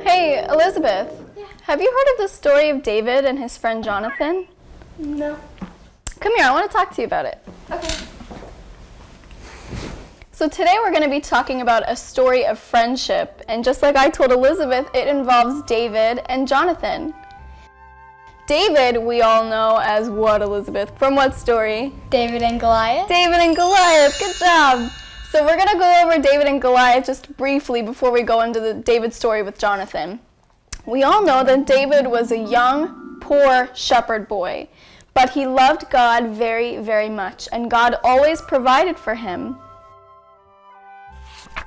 Hey, Elizabeth, have you heard of the story of David and his friend Jonathan? No. Come here, I want to talk to you about it. Okay. So today we're going to be talking about a story of friendship, and just like I told Elizabeth, it involves David and Jonathan. David, we all know as what, Elizabeth? From what story? David and Goliath? David and Goliath, good job! So we're going to go over David and Goliath just briefly before we go into the David story with Jonathan. We all know that David was a young, poor shepherd boy, but he loved God very, very much, and God always provided for him.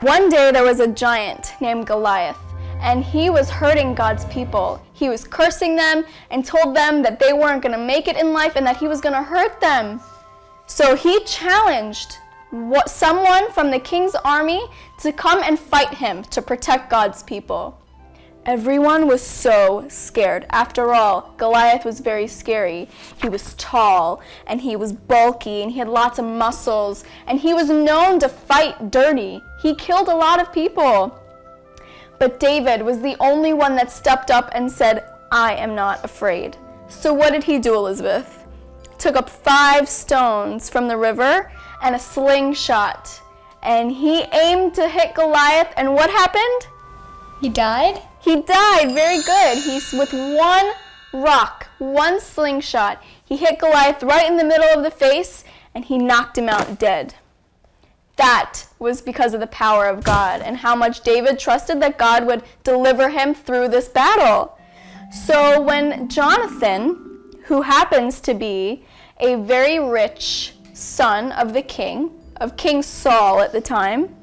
One day there was a giant named Goliath, and he was hurting God's people. He was cursing them and told them that they weren't going to make it in life and that he was going to hurt them. So he challenged someone from the king's army to come and fight him to protect God's people. Everyone was so scared. After all, Goliath was very scary. He was tall, and he was bulky, and he had lots of muscles, and he was known to fight dirty. He killed a lot of people. But David was the only one that stepped up and said, "I am not afraid." So what did he do, Elizabeth? Took up 5 stones from the river and a slingshot, and he aimed to hit Goliath, and what happened? He died? He died, very good. With one rock, one slingshot, he hit Goliath right in the middle of the face, and he knocked him out dead. That was because of the power of God and how much David trusted that God would deliver him through this battle. So when Jonathan, who happens to be a very rich son of the king, of King Saul at the time,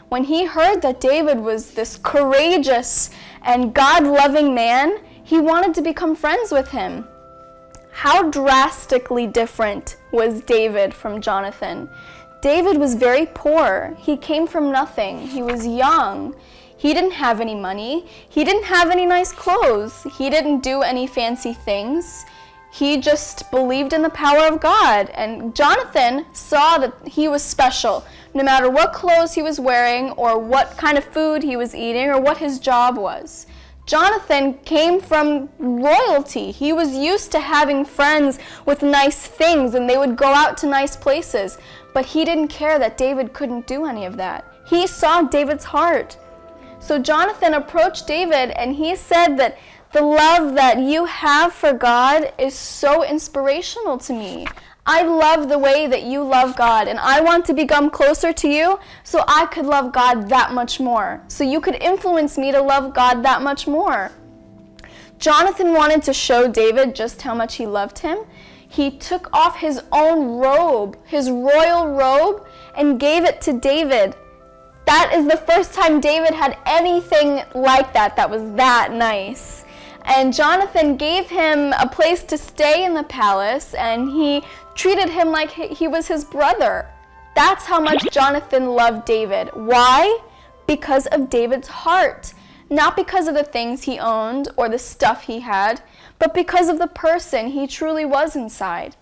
when he heard that David was this courageous and God-loving man, he wanted to become friends with him. How drastically different was David from Jonathan? David was very poor. He came from nothing. He was young. He didn't have any money. He didn't have any nice clothes. He didn't do any fancy things. He just believed in the power of God. And Jonathan saw that he was special, no matter what clothes he was wearing or what kind of food he was eating or what his job was. Jonathan came from royalty. He was used to having friends with nice things, and they would go out to nice places. But he didn't care that David couldn't do any of that. He saw David's heart. So Jonathan approached David, and he said that the love that you have for God is so inspirational to me. I love the way that you love God, and I want to become closer to you so I could love God that much more, so you could influence me to love God that much more. Jonathan wanted to show David just how much he loved him. He took off his own robe, his royal robe, and gave it to David. That is the first time David had anything like that was that nice. And Jonathan gave him a place to stay in the palace, and he treated him like he was his brother. That's how much Jonathan loved David. Why? Because of David's heart. Not because of the things he owned or the stuff he had, but because of the person he truly was inside.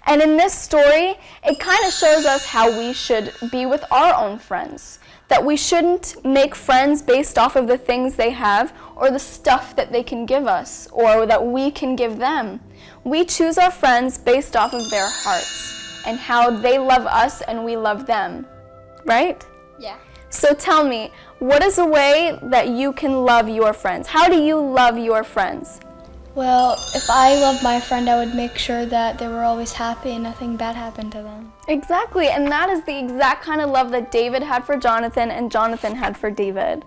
And in this story, it kind of shows us how we should be with our own friends. That we shouldn't make friends based off of the things they have or the stuff that they can give us or that we can give them. We choose our friends based off of their hearts and how they love us and we love them. Right? Yeah. So tell me, what is a way that you can love your friends? How do you love your friends? Well, if I loved my friend, I would make sure that they were always happy and nothing bad happened to them. Exactly, and that is the exact kind of love that David had for Jonathan and Jonathan had for David.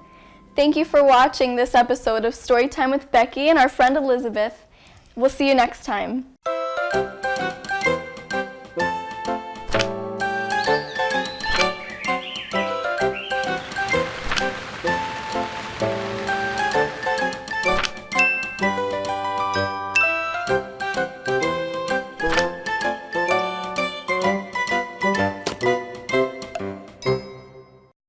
Thank you for watching this episode of Storytime with Becky and our friend Elizabeth. We'll see you next time.